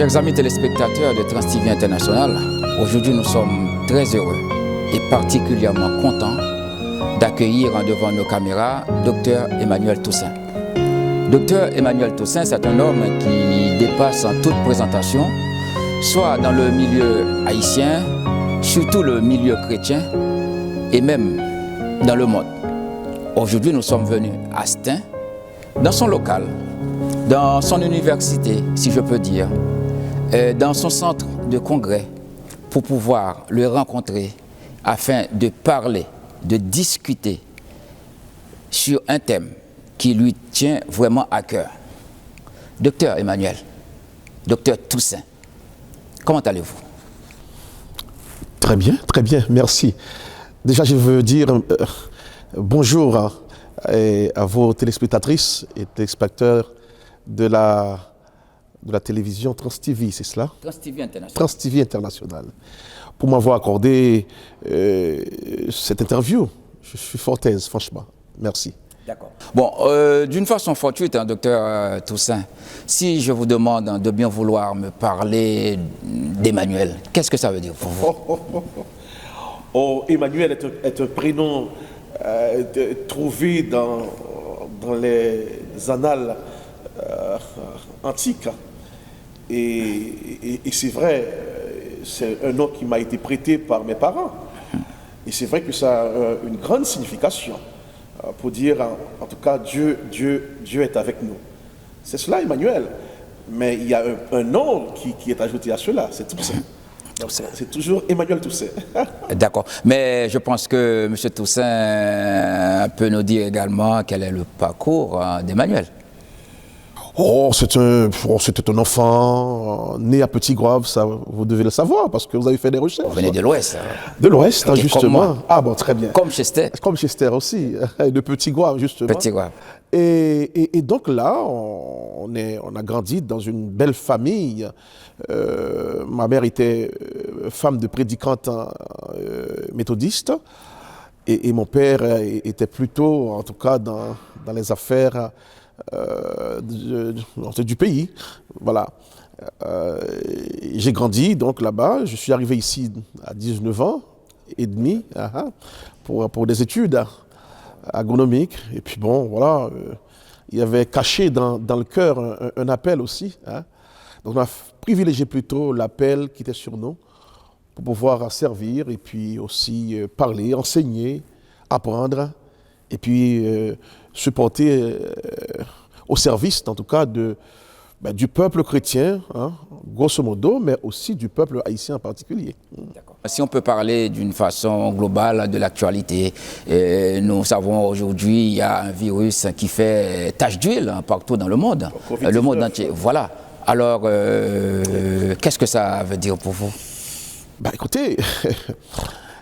Chers amis téléspectateurs de Trans TV International, aujourd'hui nous sommes très heureux et particulièrement contents d'accueillir devant nos caméras Dr Emmanuel Toussaint. Dr Emmanuel Toussaint, c'est un homme qui dépasse en toute présentation, soit dans le milieu haïtien, surtout le milieu chrétien et même dans le monde. Aujourd'hui, nous sommes venus à Stein, dans son local, dans son université, si je peux dire, dans son centre de congrès, pour pouvoir le rencontrer afin de parler, de discuter sur un thème qui lui tient vraiment à cœur. Docteur Emmanuel, docteur Toussaint, comment allez-vous? Très bien, merci. Déjà, je veux dire bonjour à vos téléspectatrices et téléspectateurs de la télévision Trans TV, c'est cela? Trans TV International. Trans TV International. Pour m'avoir accordé cette interview. Je suis fort aise, franchement. Merci. D'accord. Bon, d'une façon fortuite, docteur Toussaint, si je vous demande de bien vouloir me parler d'Emmanuel, qu'est-ce que ça veut dire pour vous? Oh, Emmanuel est un prénom trouvé dans les annales antiques. Et c'est vrai, c'est un nom qui m'a été prêté par mes parents. Et c'est vrai que ça a une grande signification pour dire, en tout cas, Dieu est avec nous. C'est cela, Emmanuel. Mais il y a un nom qui est ajouté à cela, c'est Toussaint. C'est toujours Emmanuel Toussaint. D'accord. Mais je pense que M. Toussaint peut nous dire également quel est le parcours d'Emmanuel. C'était un enfant né à Petit-Goâve, ça vous devez le savoir parce que vous avez fait des recherches. Vous venez de l'Ouest. De l'Ouest, justement. Ah bon, très bien. Comme chez Esther. Comme chez Esther aussi, de Petit-Goâve, justement. Petit-Goâve. Et donc là, on a grandi dans une belle famille. Ma mère était femme de prédicante méthodiste et mon père était plutôt, en tout cas, dans les affaires du pays. Voilà. J'ai grandi donc là-bas. Je suis arrivé ici à 19 ans et demi pour des études agronomiques. Et puis bon, voilà, il y avait caché dans le cœur un appel aussi. Donc on a privilégié plutôt l'appel qui était sur nous pour pouvoir servir et puis aussi parler, enseigner, apprendre et puis se porter au service, en tout cas, du peuple chrétien, grosso modo, mais aussi du peuple haïtien en particulier. Si on peut parler d'une façon globale de l'actualité, nous savons aujourd'hui il y a un virus qui fait tache d'huile partout dans le monde, le monde entier. Voilà. Alors, qu'est-ce que ça veut dire pour vous? Écoutez,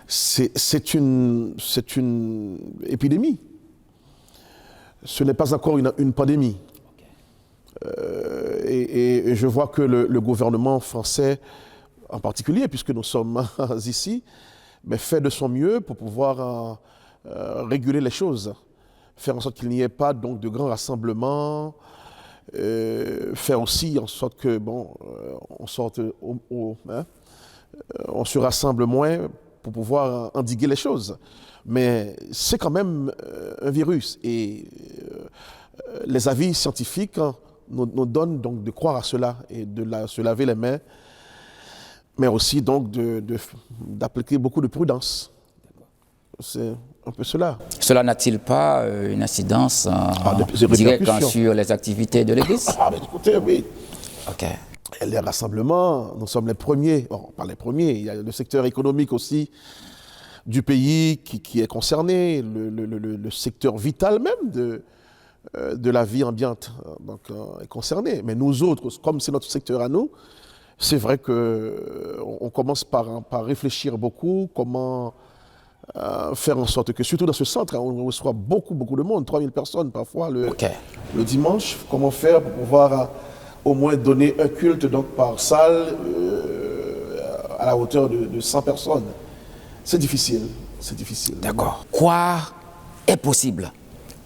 c'est une épidémie. Ce n'est pas encore une pandémie. Et je vois que le gouvernement français, en particulier, puisque nous sommes ici, fait de son mieux pour pouvoir réguler les choses, faire en sorte qu'il n'y ait pas donc de grands rassemblements, faire aussi en sorte que on se rassemble moins pour pouvoir endiguer les choses. Mais c'est quand même un virus et les avis scientifiques nous donnent donc de croire à cela et de se laver les mains, mais aussi donc d'appliquer beaucoup de prudence. C'est un peu cela. Cela n'a-t-il pas une incidence directe sur les activités de l'Église? Écoutez, oui. Ok. Les rassemblements, nous sommes les premiers, pas les premiers, il y a le secteur économique aussi du pays qui est concerné, le secteur vital même de la vie ambiante est concerné. Mais nous autres, comme c'est notre secteur à nous, c'est vrai qu'on commence par réfléchir beaucoup, comment faire en sorte que, surtout dans ce centre, on reçoit beaucoup de monde, 3000 personnes parfois le dimanche, comment faire pour pouvoir au moins donner un culte donc, par salle à la hauteur de 100 personnes. C'est difficile. D'accord. Croire est possible.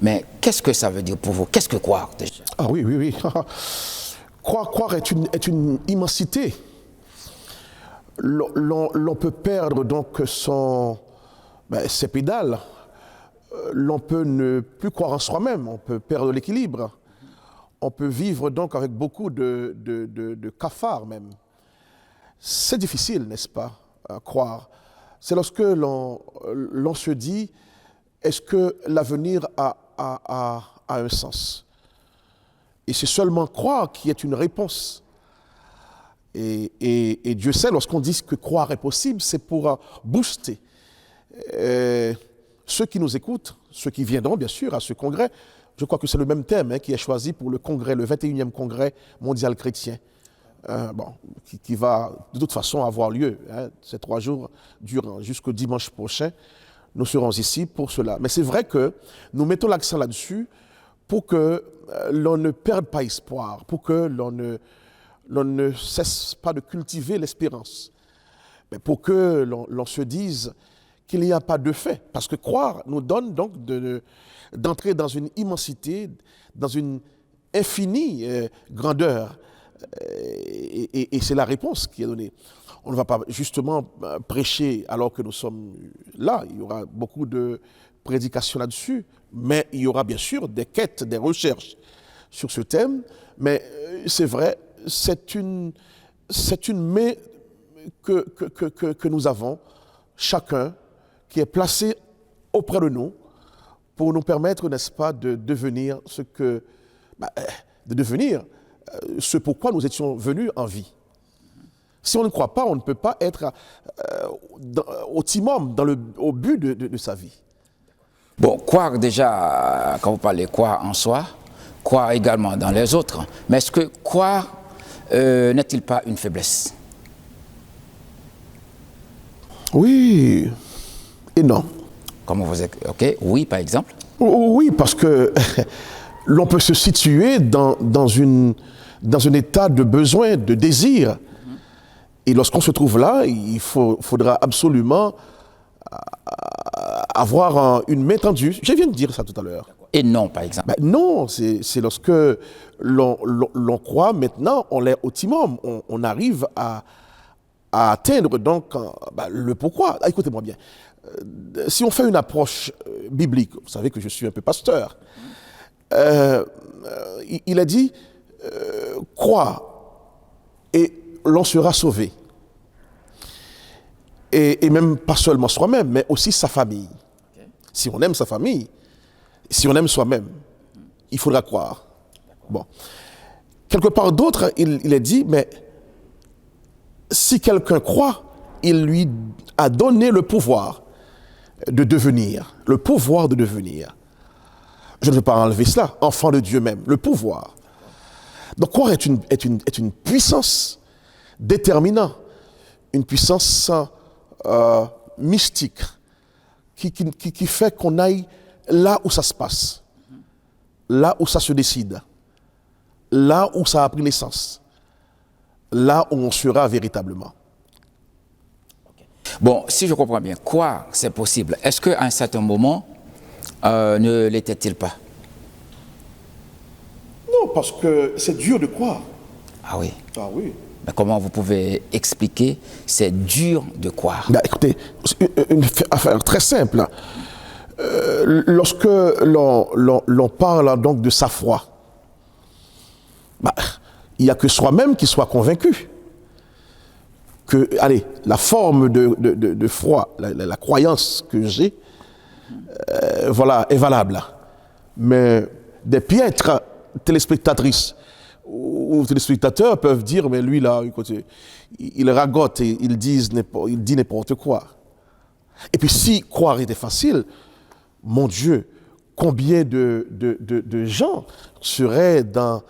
Mais qu'est-ce que ça veut dire pour vous? Qu'est-ce que croire déjà? Ah oui. Croire est une immensité. L'on peut perdre donc ses pédales. L'on peut ne plus croire en soi-même. On peut perdre l'équilibre. On peut vivre donc avec beaucoup de cafards même. C'est difficile, n'est-ce pas, à croire. C'est lorsque l'on se dit, est-ce que l'avenir a un sens? Et c'est seulement croire qui est une réponse. Et Dieu sait, lorsqu'on dit que croire est possible, c'est pour booster ceux qui nous écoutent, ceux qui viendront bien sûr à ce congrès. Je crois que c'est le même thème qui est choisi pour le congrès, le 21e congrès mondial chrétien, qui va de toute façon avoir lieu. Ces 3 jours durant jusqu'au dimanche prochain. Nous serons ici pour cela. Mais c'est vrai que nous mettons l'accent là-dessus pour que l'on ne perde pas espoir, pour que l'on ne cesse pas de cultiver l'espérance, mais pour que l'on se dise qu'il n'y a pas de fait. Parce que croire nous donne donc d'entrer dans une immensité, dans une infinie grandeur. Et c'est la réponse qui est donnée. On ne va pas justement prêcher alors que nous sommes là. Il y aura beaucoup de prédications là-dessus, mais il y aura bien sûr des quêtes, des recherches sur ce thème. Mais c'est vrai, c'est une main que nous avons, chacun, qui est placée auprès de nous pour nous permettre, n'est-ce pas, de devenir ce pourquoi nous étions venus en vie. Si on ne croit pas, on ne peut pas être au timum, au but de sa vie. Bon, croire déjà, quand vous parlez croire en soi, croire également dans les autres, mais est-ce que croire n'est-il pas une faiblesse? Oui et non. Comment vous êtes? Ok, oui, par exemple. Oui, parce que l'on peut se situer dans un état de besoin, de désir. Et lorsqu'on se trouve là, il faudra absolument avoir une main tendue. Je viens de dire ça tout à l'heure. Et non, par exemple. Non, c'est lorsque l'on croit maintenant, on est au timum, on arrive à atteindre donc le pourquoi. Écoutez-moi bien. Si on fait une approche biblique, vous savez que je suis un peu pasteur, il a dit crois et l'on sera sauvé. Et même pas seulement soi-même, mais aussi sa famille. Okay. Si on aime sa famille, si on aime soi-même, il faudra croire. Bon. Quelque part d'autre, il est dit, mais si quelqu'un croit, il lui a donné le pouvoir de devenir. Le pouvoir de devenir. Je ne veux pas enlever cela. Enfant de Dieu même. Le pouvoir. Donc croire est une puissance déterminante. Une puissance mystique qui fait qu'on aille là où ça se passe. Là où ça se décide. Là où ça a pris naissance. Là où on sera véritablement. Bon, si je comprends bien, croire, c'est possible. Est-ce qu'à un certain moment, ne l'était-il pas? Non, parce que c'est dur de croire. Ah oui? Ah oui. Mais comment vous pouvez expliquer c'est dur de croire? Écoutez, une affaire très simple. Lorsque l'on parle donc de sa foi, il n'y a que soi-même qui soit convaincu que, la forme de foi, la croyance que j'ai, est valable. Mais des piètres téléspectatrices ou téléspectateurs peuvent dire, mais lui là, écoutez, il ragote et il dit n'importe quoi. Et puis si croire était facile, mon Dieu, combien de gens seraient dans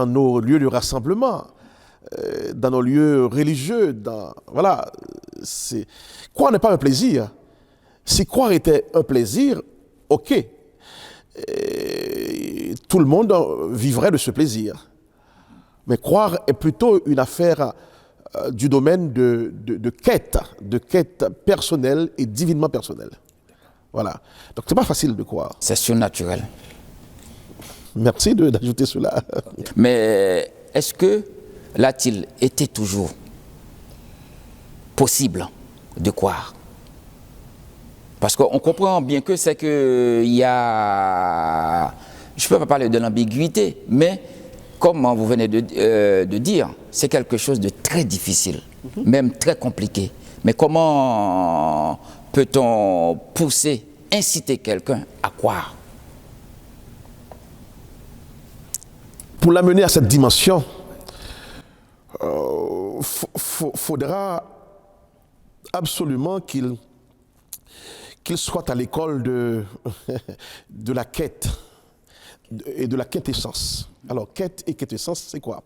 nos lieux de rassemblement, dans nos lieux religieux, croire n'est pas un plaisir. Si croire était un plaisir, ok. Tout le monde vivrait de ce plaisir. Mais croire est plutôt une affaire du domaine de quête personnelle et divinement personnelle. Voilà. Donc c'est pas facile de croire. C'est surnaturel. Merci d'ajouter cela. Mais est-ce que là-t-il était toujours possible de croire? Parce qu'on comprend bien que c'est que il y a, je ne peux pas parler de l'ambiguïté, mais comme vous venez de dire, c'est quelque chose de très difficile, même très compliqué. Mais comment peut-on pousser, inciter quelqu'un à croire? Pour l'amener à cette dimension, faudra absolument qu'il soit à l'école de la quête et de la quintessence. Alors, quête et quintessence, c'est quoi?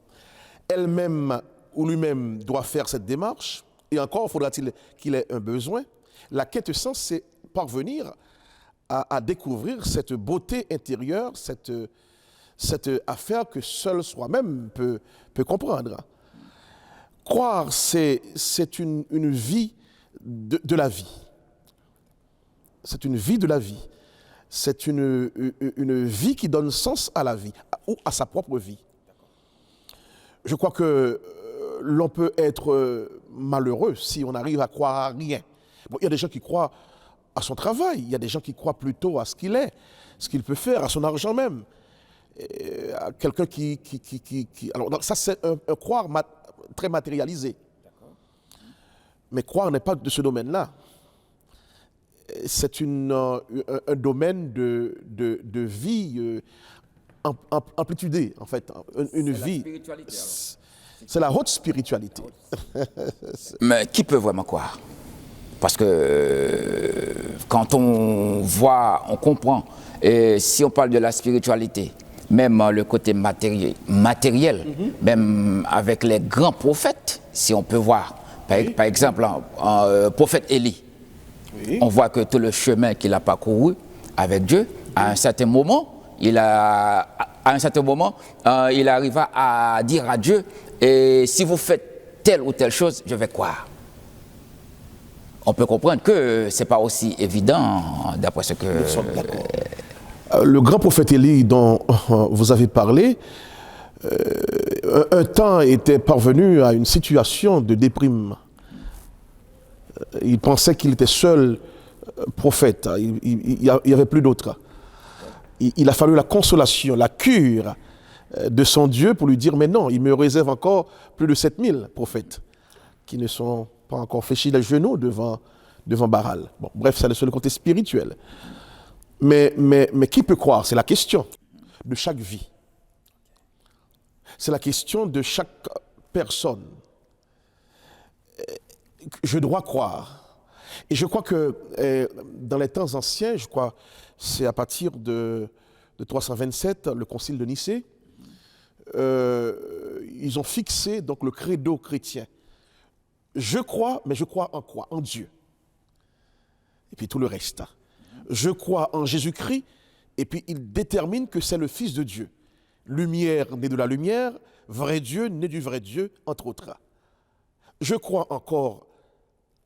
Elle-même ou lui-même doit faire cette démarche, et encore faudra-t-il qu'il ait un besoin. La quintessence, c'est parvenir à découvrir cette beauté intérieure, cette affaire que seul soi-même peut comprendre. Croire, c'est une vie de la vie. C'est une vie de la vie. C'est une vie qui donne sens à la vie, ou à sa propre vie. Je crois que l'on peut être malheureux si on arrive à croire à rien. Bon, il y a des gens qui croient à son travail, il y a des gens qui croient plutôt à ce qu'il est, ce qu'il peut faire, à son argent même. À quelqu'un qui... Alors, donc, ça, c'est un croire très matérialisé. Mais croire n'est pas de ce domaine-là. C'est un domaine de vie amplitudée, en fait. Une vie. C'est la haute spiritualité. Mais qui peut vraiment croire? Parce que quand on voit, on comprend, et si on parle de la spiritualité, même le côté matériel, même avec les grands prophètes, si on peut voir, par exemple, prophète Élie, on voit que tout le chemin qu'il a parcouru avec Dieu, à un certain moment, il arriva à dire à Dieu, et si vous faites telle ou telle chose, je vais croire. On peut comprendre que ce n'est pas aussi évident, d'après ce que... Nous sommes d'accord. Le grand prophète Élie dont vous avez parlé, un temps était parvenu à une situation de déprime. Il pensait qu'il était seul prophète, il n'y avait plus d'autres. Il a fallu la consolation, la cure de son Dieu pour lui dire, mais non, il me réserve encore plus de 7000 prophètes qui ne sont pas encore fléchis les genoux devant Baal. Bon, bref, c'est le côté spirituel. Mais qui peut croire? C'est la question de chaque vie. C'est la question de chaque personne. Je dois croire. Et je crois que dans les temps anciens, je crois c'est à partir de 327, le concile de Nicée, ils ont fixé donc le credo chrétien. Je crois, mais je crois en quoi? En Dieu. Et puis tout le reste. Je crois en Jésus-Christ, et puis il détermine que c'est le Fils de Dieu. Lumière né de la lumière, vrai Dieu né du vrai Dieu, entre autres. Je crois encore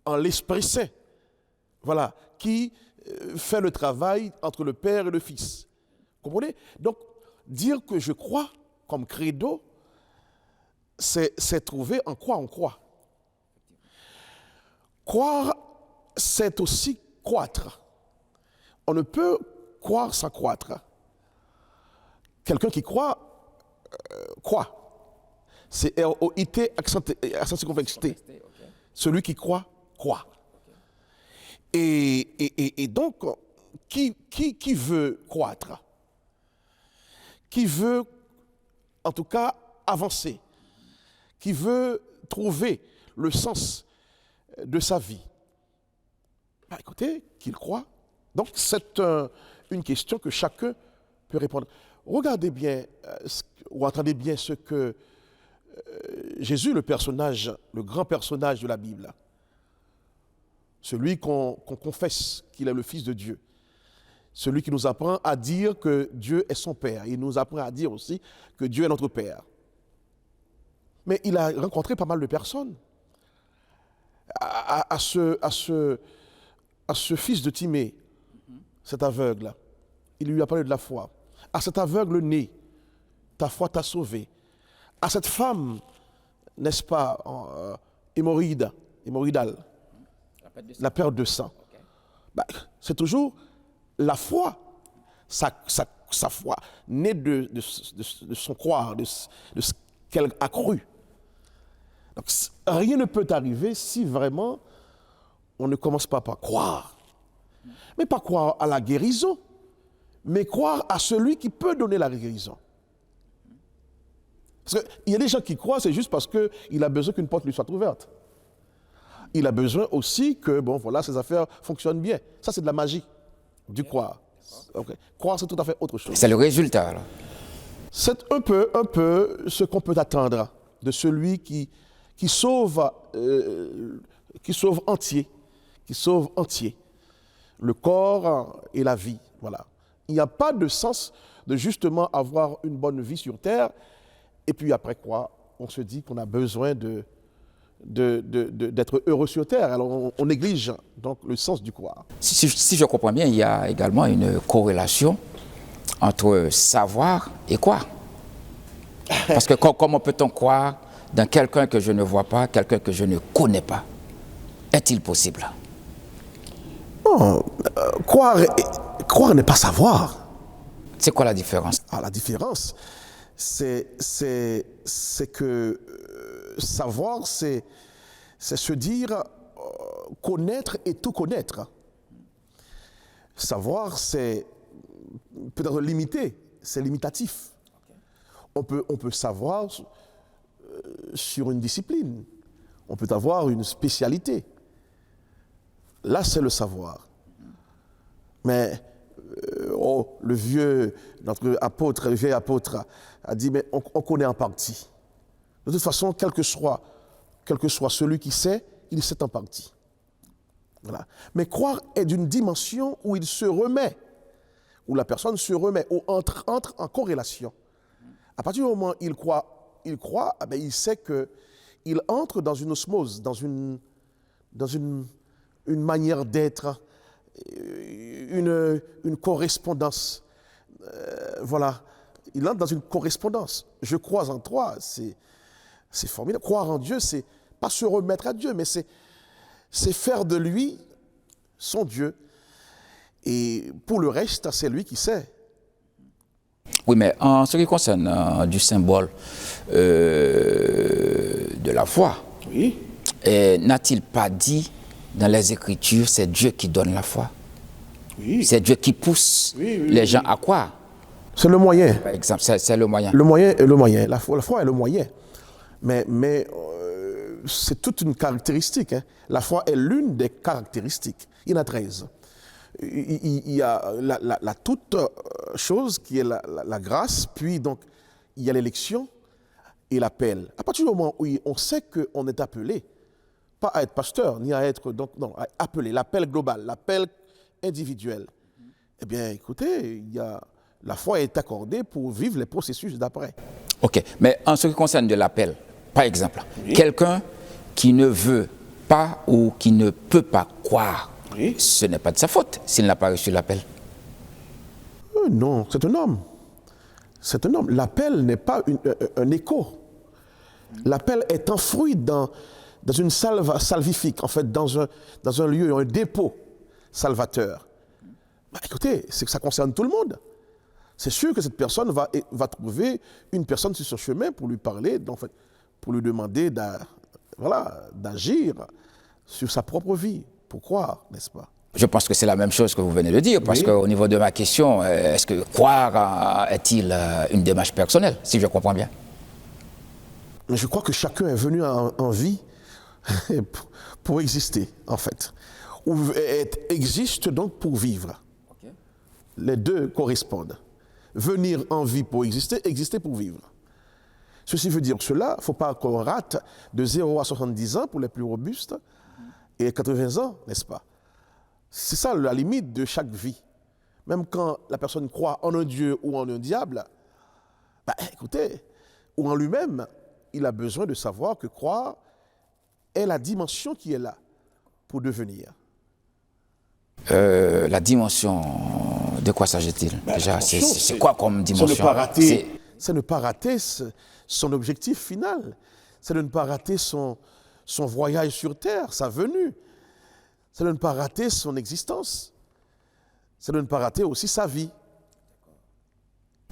en l'Esprit Saint, voilà, qui fait le travail entre le Père et le Fils. Vous comprenez? Donc, dire que je crois comme credo, c'est trouver en quoi on croit. Croire, c'est aussi croître. On ne peut croire sans croître. Quelqu'un qui croit, croit. C'est R-O-I-T, accent circonflexe. Celui qui croit, croit. Et donc, qui veut croître? Qui veut, en tout cas, avancer? Qui veut trouver le sens de sa vie? Bah, écoutez, qu'il croit. Donc, c'est une question que chacun peut répondre. Regardez bien, ou entendez bien ce que Jésus, le grand personnage de la Bible, celui qu'on confesse qu'il est le Fils de Dieu, celui qui nous apprend à dire que Dieu est son Père. Il nous apprend à dire aussi que Dieu est notre Père. Mais il a rencontré pas mal de personnes. À ce fils de Timée, cet aveugle, il lui a parlé de la foi. À cet aveugle né, ta foi t'a sauvé. à cette femme, n'est-ce pas, hémorroïdale, la perte de sang, bah, c'est toujours la foi, sa foi, née de son croire, de ce qu'elle a cru. Donc, rien ne peut arriver si vraiment on ne commence pas par croire. Mais pas croire à la guérison, mais croire à celui qui peut donner la guérison. Parce qu'il y a des gens qui croient, c'est juste parce qu'il a besoin qu'une porte lui soit ouverte. Il a besoin aussi que, bon, voilà, ses affaires fonctionnent bien. Ça, c'est de la magie, du croire. Okay. Croire, c'est tout à fait autre chose. C'est le résultat, alors. C'est un peu ce qu'on peut attendre de celui qui sauve entier, le corps et la vie. Voilà. Il n'y a pas de sens de justement avoir une bonne vie sur terre et puis après quoi, on se dit qu'on a besoin d'être heureux sur terre. Alors on néglige donc le sens du croire. Si je comprends bien, il y a également une corrélation entre savoir et croire. Parce que comment peut-on croire dans quelqu'un que je ne vois pas, quelqu'un que je ne connais pas? Est-il possible? Non, croire n'est pas savoir. C'est quoi la différence? Ah, la différence, c'est que savoir, c'est se dire connaître et tout connaître. Savoir, c'est peut-être limité, c'est limitatif. On peut savoir sur une discipline, on peut avoir une spécialité. Là, c'est le savoir. Mais notre vieil apôtre a dit, mais on connaît en partie. De toute façon, quel que soit celui qui sait, il sait en partie. Voilà. Mais croire est d'une dimension où il se remet, où la personne se remet, où entre en corrélation. À partir du moment où il croit, eh bien, il sait qu'il entre dans une osmose, dans une manière d'être, une correspondance. Voilà. Il entre dans une correspondance. Je crois en toi, c'est formidable. Croire en Dieu, c'est pas se remettre à Dieu, mais c'est faire de lui son Dieu. Et pour le reste, c'est lui qui sait. Oui, mais en ce qui concerne du symbole de la foi, Oui. N'a-t-il pas dit dans les Écritures, c'est Dieu qui donne la foi? Oui. C'est Dieu qui pousse les gens à croire. C'est le moyen. Par exemple, c'est le moyen. Le moyen est le moyen. La foi est le moyen. Mais c'est toute une caractéristique. Hein. La foi est l'une des caractéristiques. Il y en a 13. Il y a la toute chose qui est la grâce, puis donc il y a l'élection et l'appel. À partir du moment où on sait qu'on est appelé, pas à être pasteur, ni à être, donc non, à appeler, l'appel global, l'appel individuel, eh bien écoutez, la foi est accordée pour vivre les processus d'après. Ok, mais en ce qui concerne de l'appel, par exemple, quelqu'un qui ne veut pas ou qui ne peut pas croire, ce n'est pas de sa faute s'il n'a pas reçu l'appel. Non, c'est un homme. C'est un homme. L'appel n'est pas un écho. L'appel est enfoui dans une salve salvifique, en fait, dans un lieu, un dépôt salvateur. Bah, écoutez, c'est que ça concerne tout le monde. C'est sûr que cette personne va trouver une personne sur son chemin pour lui parler, en fait, pour lui demander d'agir sur sa propre vie, pour croire, n'est-ce pas? Je pense que c'est la même chose que vous venez de dire, parce qu'au niveau de ma question, est-ce que croire est-il une démarche personnelle, si je comprends bien? Mais je crois que chacun est venu en vie pour exister, en fait. Ou existe donc pour vivre. Okay. Les deux correspondent. Venir en vie pour exister, exister pour vivre. Ceci veut dire cela, il ne faut pas qu'on rate de 0 à 70 ans pour les plus robustes et 80 ans, n'est-ce pas? C'est ça la limite de chaque vie. Même quand la personne croit en un Dieu ou en un diable, bah, écoutez, ou en lui-même, il a besoin de savoir que croire est la dimension qui est là pour devenir. La dimension, de quoi s'agit-il? Déjà, c'est quoi comme dimension? c'est ne pas rater son objectif final. C'est de ne pas rater son voyage sur Terre, sa venue. C'est de ne pas rater son existence. C'est de ne pas rater aussi sa vie.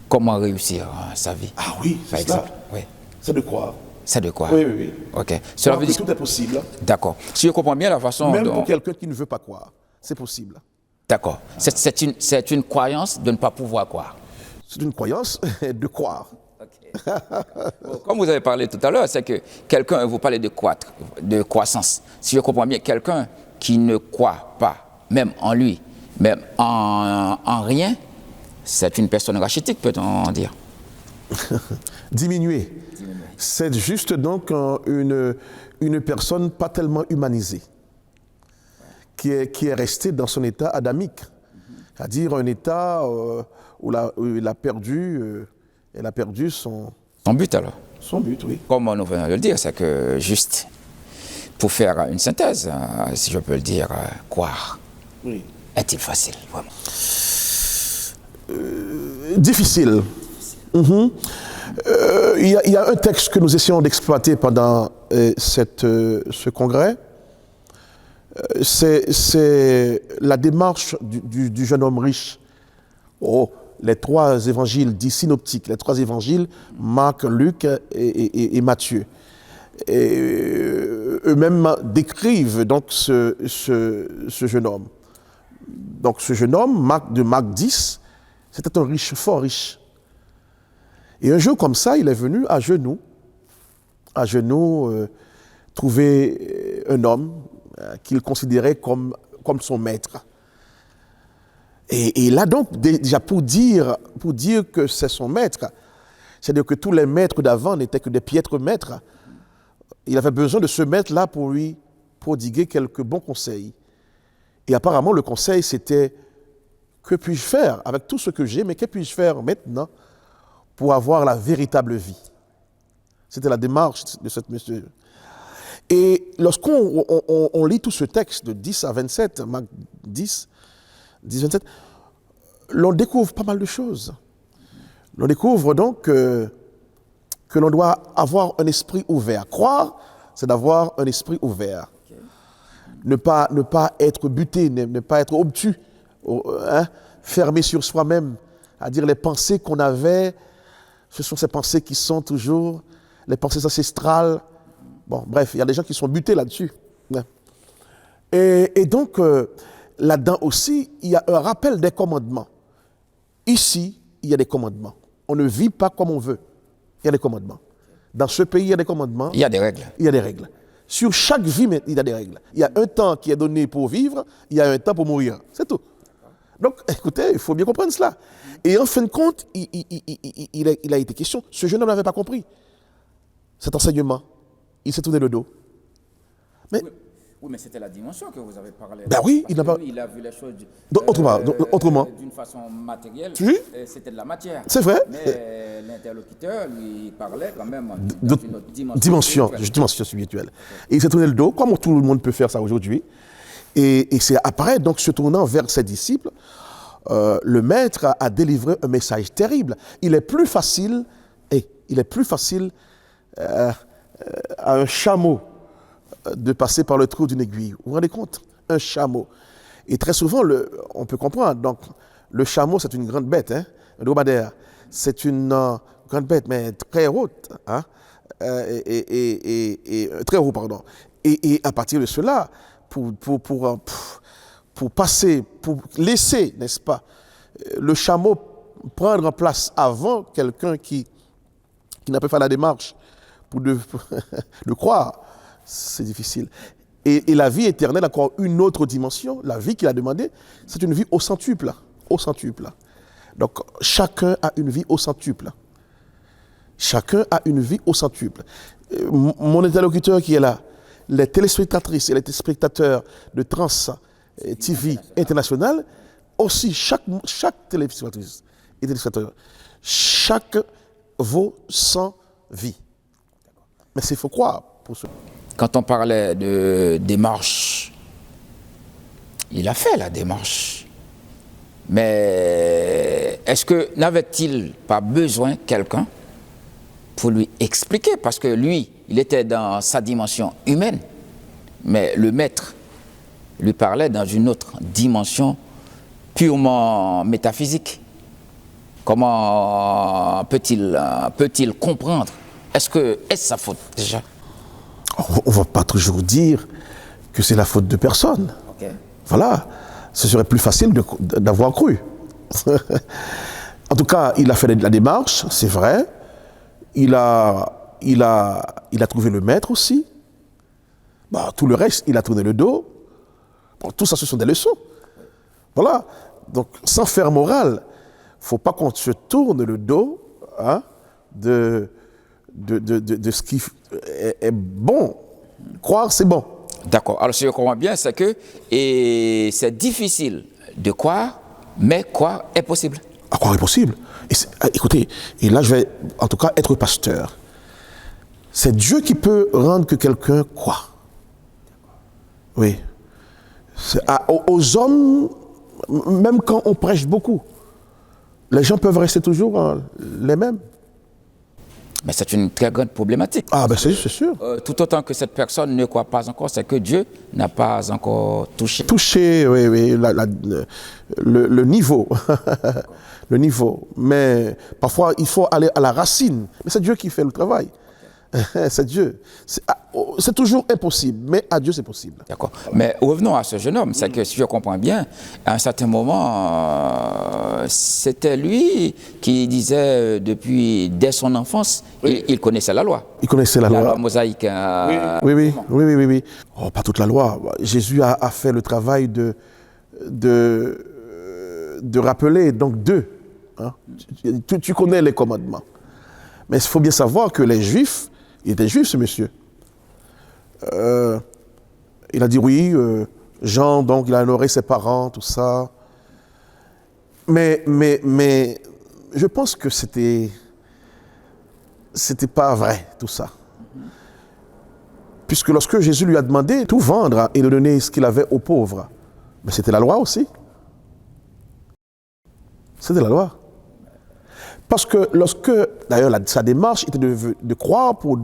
Comment réussir sa vie? Ah oui, par c'est exemple. ça. Oui. C'est de croire. C'est de quoi? Oui, oui, oui. Ok. Cela veut dire tout est possible. D'accord. Si je comprends bien la façon Même dont... pour quelqu'un qui ne veut pas croire, c'est possible. D'accord. C'est une croyance de ne pas pouvoir croire. C'est une croyance de croire. Bon, comme vous avez parlé tout à l'heure, c'est que quelqu'un, vous parlez de croître, de croissance. Si je comprends bien, quelqu'un qui ne croit pas, même en lui, même en rien, c'est une personne rachitique, peut-on dire. Diminuer. C'est juste donc une personne pas tellement humanisée, qui est restée dans son état adamique, c'est-à-dire un état où il a perdu son but alors. Son but, oui. Comme nous venons de le dire, c'est que juste pour faire une synthèse, si je peux le dire, croire, Oui. est-il facile, vraiment? Difficile. Il y a un texte que nous essayons d'exploiter pendant ce congrès. C'est la démarche du jeune homme riche. Les trois évangiles dits synoptiques, les trois évangiles, Marc, Luc et Matthieu. Et eux-mêmes décrivent donc ce jeune homme. Donc ce jeune homme, de Marc 10, c'était un riche, fort riche. Et un jour comme ça, il est venu à genoux trouver un homme qu'il considérait comme son maître. Et là donc, déjà pour dire que c'est son maître, c'est-à-dire que tous les maîtres d'avant n'étaient que des piètres maîtres, il avait besoin de ce maître-là pour lui prodiguer quelques bons conseils. Et apparemment, le conseil, c'était: que puis-je faire avec tout ce que j'ai, mais que puis-je faire maintenant pour avoir la véritable vie? C'était la démarche de ce monsieur. Et lorsqu'on lit tout ce texte de 10 à 27, Marc 10, 27, l'on découvre pas mal de choses. On découvre donc que l'on doit avoir un esprit ouvert. Croire, c'est d'avoir un esprit ouvert. Okay. Ne pas être buté, ne pas être obtus, fermé sur soi-même, à dire les pensées qu'on avait, ce sont ces pensées qui sont toujours les pensées ancestrales. Bon, bref, il y a des gens qui sont butés là-dessus. Et donc, là-dedans aussi, il y a un rappel des commandements. Ici, il y a des commandements. On ne vit pas comme on veut. Il y a des commandements. Dans ce pays, il y a des commandements. Il y a des règles. Il y a des règles. Sur chaque vie, il y a des règles. Il y a un temps qui est donné pour vivre, il y a un temps pour mourir. C'est tout. Donc, écoutez, il faut bien comprendre cela. Et en fin de compte, il a été question, ce jeune homme n'avait pas compris cet enseignement. Il s'est tourné le dos. Mais, oui, mais c'était la dimension que vous avez parlé. Ben oui, il a vu les choses autrement. D'une façon matérielle. Oui. C'était de la matière. C'est vrai. Mais l'interlocuteur lui parlait quand même d'une autre dimension spirituelle. Et il s'est tourné le dos, comme tout le monde peut faire ça aujourd'hui. Et c'est après, donc, se tournant vers ses disciples, le maître a délivré un message terrible. Il est plus facile à un chameau de passer par le trou d'une aiguille. Vous vous rendez compte? Un chameau. Et très souvent, on peut comprendre. Donc, le chameau, c'est une grande bête, un dromadaire. C'est une grande bête, mais très haute. Très haut, pardon. Et à partir de cela, pour passer, pour laisser, n'est-ce pas, le chameau prendre en place avant quelqu'un qui n'a pas fait la démarche de croire, c'est difficile. Et la vie éternelle, encore une autre dimension, la vie qu'il a demandé, c'est une vie au centuple. Au centuple. Donc, chacun a une vie au centuple. Chacun a une vie au centuple. Mon interlocuteur qui est là, les téléspectatrices et les téléspectateurs de Trans TV International, aussi chaque téléspectatrice et téléspectateur, chaque vaut 100 vies. Mais c'est faut croire pour cela. Quand on parlait de démarche, il a fait la démarche. Mais est-ce que n'avait-il pas besoin quelqu'un pour lui expliquer, parce que lui, il était dans sa dimension humaine, mais le maître lui parlait dans une autre dimension purement métaphysique. Comment peut-il comprendre? Est-ce sa faute déjà? On ne va pas toujours dire que c'est la faute de personne. Okay. Voilà, ce serait plus facile d'avoir cru. En tout cas, il a fait la démarche, c'est vrai. Il a trouvé le maître aussi. Bah, tout le reste, il a tourné le dos. Bon, tout ça, ce sont des leçons. Voilà. Donc, sans faire morale, il ne faut pas qu'on se tourne le dos hein, de ce qui est bon. Croire, c'est bon. D'accord. Alors, si je comprends bien, c'est que c'est difficile de croire, mais croire est possible. À croire est possible. Écoutez, et là, je vais en tout cas être pasteur. C'est Dieu qui peut rendre que quelqu'un croit. Oui. Aux hommes, même quand on prêche beaucoup, les gens peuvent rester toujours les mêmes. Mais c'est une très grande problématique. Ah, ben c'est sûr. Tout autant que cette personne ne croit pas encore, c'est que Dieu n'a pas encore touché. Touché, oui, le niveau. Le niveau. Mais parfois, il faut aller à la racine. Mais c'est Dieu qui fait le travail. C'est Dieu. C'est toujours impossible, mais à Dieu, c'est possible. D'accord. Mais revenons à ce jeune homme. C'est que, si je comprends bien, à un certain moment, c'était lui qui disait, dès son enfance, oui. il connaissait la loi. Il connaissait la loi. La loi mosaïque. Oui. Oh, pas toute la loi. Jésus a fait le travail de rappeler, donc deux. Hein. Tu connais les commandements. Mais il faut bien savoir que les Juifs, il était juif, ce monsieur. Il a dit oui, Jean, donc il a honoré ses parents, tout ça. Mais je pense que c'était pas vrai, tout ça. Puisque lorsque Jésus lui a demandé tout vendre et de donner ce qu'il avait aux pauvres, mais c'était la loi aussi. C'était la loi. Parce que d'ailleurs, sa démarche était de croire pour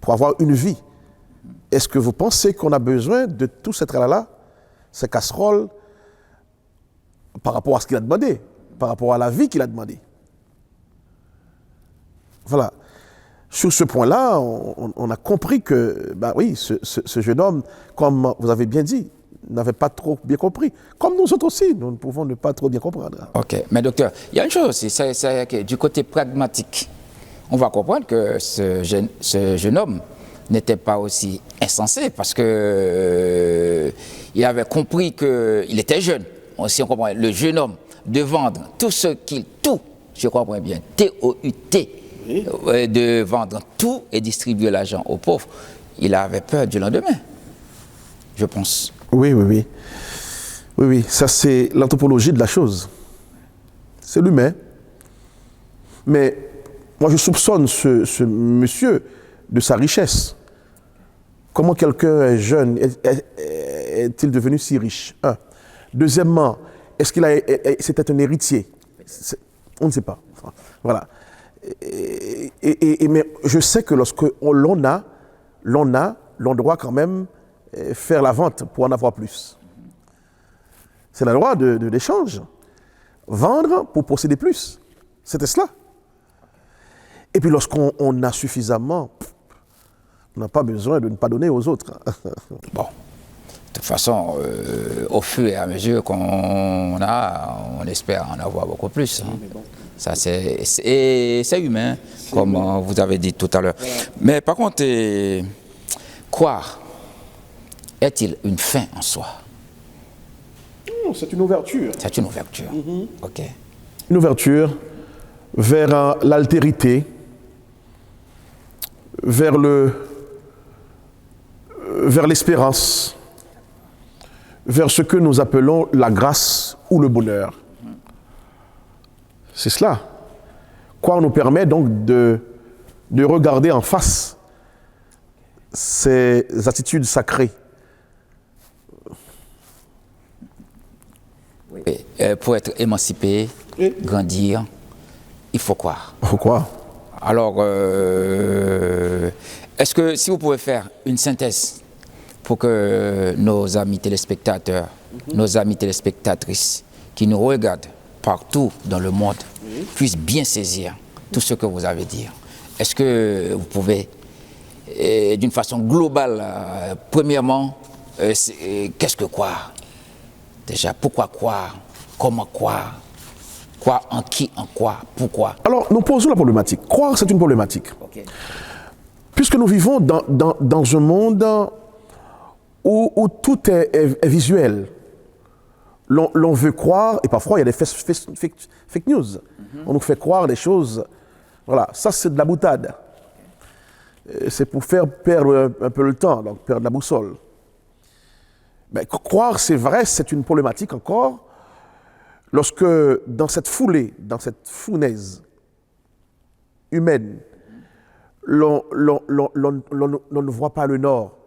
avoir une vie. Est-ce que vous pensez qu'on a besoin de tout ce tralala, ces casseroles, par rapport à ce qu'il a demandé, par rapport à la vie qu'il a demandé? Voilà. Sur ce point-là, on a compris que, oui, ce jeune homme, comme vous avez bien dit, n'avait pas trop bien compris. Comme nous autres aussi, nous ne pouvons ne pas trop bien comprendre. Ok, mais docteur, il y a une chose aussi, c'est que du côté pragmatique, on va comprendre que ce jeune homme n'était pas aussi insensé parce que il avait compris qu'il était jeune. Si on comprend, le jeune homme de vendre tout, je comprends bien, T-O-U-T, oui. De vendre tout et distribuer l'argent aux pauvres, il avait peur du lendemain, je pense. Oui, ça c'est l'anthropologie de la chose. C'est l'humain. Mais moi je soupçonne ce monsieur de sa richesse. Comment quelqu'un est jeune est-il devenu si riche? Un. Deuxièmement, est-ce c'était un héritier? On ne sait pas. Voilà. Mais je sais que lorsque l'on doit quand même faire la vente pour en avoir plus. C'est la loi de l'échange. Vendre pour posséder plus. C'était cela. Et puis lorsqu'on a suffisamment, on n'a pas besoin de ne pas donner aux autres. Bon, de toute façon, au fur et à mesure qu'on on espère en avoir beaucoup plus. Hein. Bon. Ça, c'est humain, comme vous avez dit tout à l'heure. Mais par contre, croire, est-il une fin en soi? Non, c'est une ouverture. C'est une ouverture. Ok. Une ouverture vers l'altérité, vers l'espérance, vers ce que nous appelons la grâce ou le bonheur. C'est cela. Quoi nous permet donc de regarder en face ces attitudes sacrées. Pour être émancipé, grandir, il faut croire. Il faut croire. Alors, est-ce que si vous pouvez faire une synthèse pour que nos amis téléspectateurs, nos amies téléspectatrices qui nous regardent partout dans le monde puissent bien saisir tout ce que vous avez dit. Est-ce que vous pouvez, d'une façon globale, premièrement, qu'est-ce que croire? Déjà, pourquoi croire? Comment croire? Croire en qui, en quoi, pourquoi? Alors, nous posons la problématique. Croire, c'est une problématique. Okay. Puisque nous vivons dans un monde où tout est visuel. L'on veut croire, et parfois il y a des fake news. On nous fait croire des choses. Voilà, ça c'est de la boutade. C'est pour faire perdre un peu le temps, donc perdre la boussole. Mais croire, c'est vrai, c'est une problématique encore, lorsque dans cette foulée, dans cette fournaise humaine, l'on ne voit pas le nord.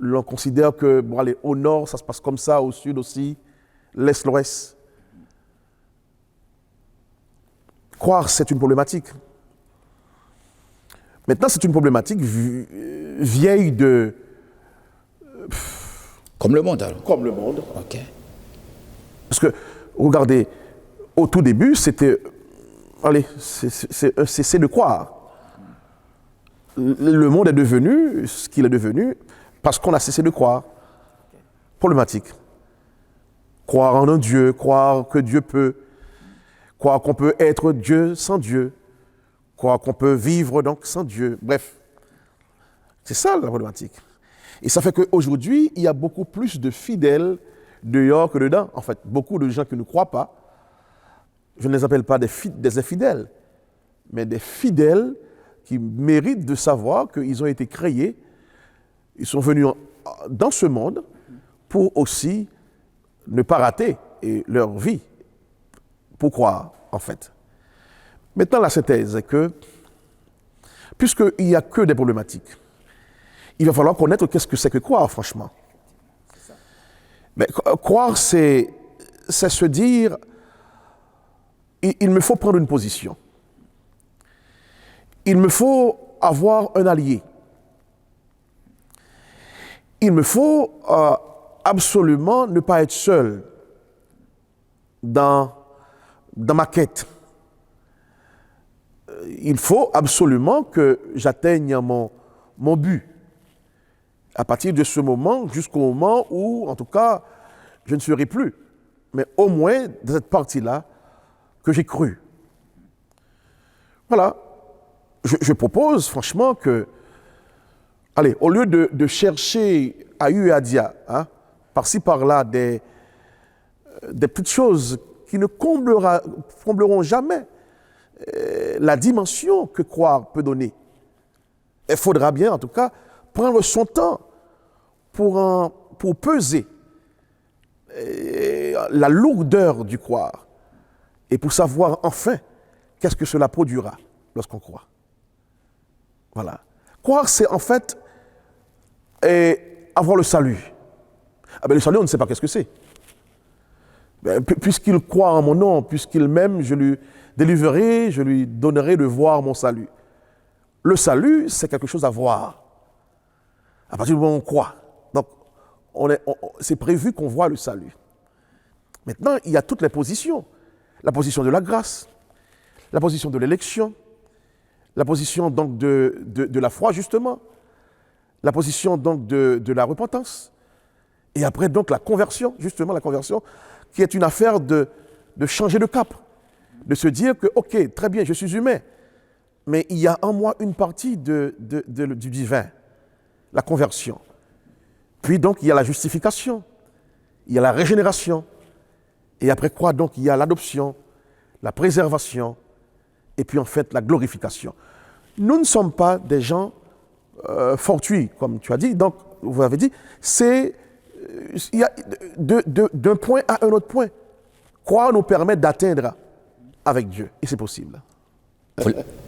L'on considère que, bon, allez, au nord, ça se passe comme ça, au sud aussi, l'est, l'ouest. Croire, c'est une problématique. Maintenant, c'est une problématique vieille de... Comme le monde, alors. Comme le monde. Ok. Parce que, regardez, au tout début, c'était... Allez, c'est de croire. Le monde est devenu ce qu'il est devenu parce qu'on a cessé de croire. Problématique. Croire en un Dieu, croire que Dieu peut, croire qu'on peut être Dieu sans Dieu, croire qu'on peut vivre donc sans Dieu. Bref, c'est ça la problématique. Et ça fait qu'aujourd'hui, il y a beaucoup plus de fidèles dehors que dedans. En fait, beaucoup de gens qui ne croient pas, je ne les appelle pas des infidèles, mais des fidèles qui méritent de savoir qu'ils ont été créés, ils sont venus dans ce monde pour aussi ne pas rater leur vie, pour croire, en fait. Maintenant, la synthèse est que, puisqu'il n'y a que des problématiques, il va falloir connaître qu'est-ce que c'est que croire, franchement. Mais croire, c'est se dire, il me faut prendre une position. Il me faut avoir un allié. Il me faut absolument ne pas être seul dans ma quête. Il faut absolument que j'atteigne mon but. À partir de ce moment, jusqu'au moment où, en tout cas, je ne serai plus. Mais au moins, de cette partie-là, que j'ai cru. Voilà. Je propose, franchement, que, allez, au lieu de chercher à eu et à dia, hein, par-ci, par-là, des petites choses qui ne combleront jamais la dimension que croire peut donner. Il faudra bien, en tout cas, prendre son temps pour peser la lourdeur du croire et pour savoir enfin qu'est-ce que cela produira lorsqu'on croit. Voilà. Croire, c'est en fait avoir le salut. Ah ben, le salut, on ne sait pas qu'est-ce que c'est. Puisqu'il croit en mon nom, puisqu'il m'aime, je lui délivrerai, je lui donnerai de voir mon salut. Le salut, c'est quelque chose à voir. À partir du moment où on croit. Donc, c'est prévu qu'on voit le salut. Maintenant, il y a toutes les positions. La position de la grâce, la position de l'élection, la position donc de la foi, justement, la position donc de la repentance, et après donc la conversion, justement la conversion, qui est une affaire de changer de cap, de se dire que, ok, très bien, je suis humain, mais il y a en moi une partie du divin, la conversion. Puis donc, il y a la justification, il y a la régénération, et après quoi, donc, il y a l'adoption, la préservation, et puis en fait, la glorification. Nous ne sommes pas des gens fortuits, comme tu as dit, donc, vous avez dit, il y a d'un point à un autre point. Croire nous permet d'atteindre avec Dieu, et c'est possible.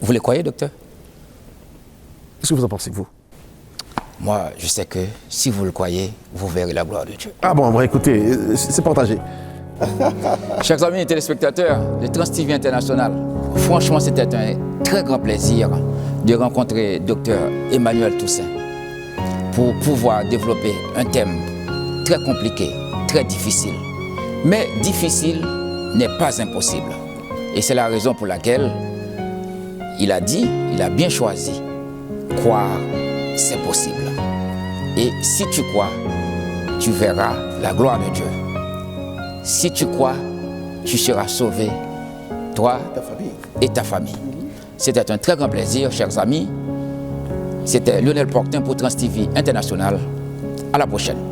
Vous les croyez, docteur? Qu'est-ce que vous en pensez, vous? Moi, je sais que si vous le croyez, vous verrez la gloire de Dieu. Ah bon, écoutez, c'est partagé. Chers amis et téléspectateurs de Trans TV International, franchement, c'était un très grand plaisir de rencontrer Dr Emmanuel Toussaint pour pouvoir développer un thème très compliqué, très difficile. Mais difficile n'est pas impossible. Et c'est la raison pour laquelle il a dit, il a bien choisi, croire, c'est possible. Et si tu crois, tu verras la gloire de Dieu. Si tu crois, tu seras sauvé, toi et ta famille. C'était un très grand plaisir, chers amis. C'était Lionel Portin pour Trans TV International. À la prochaine.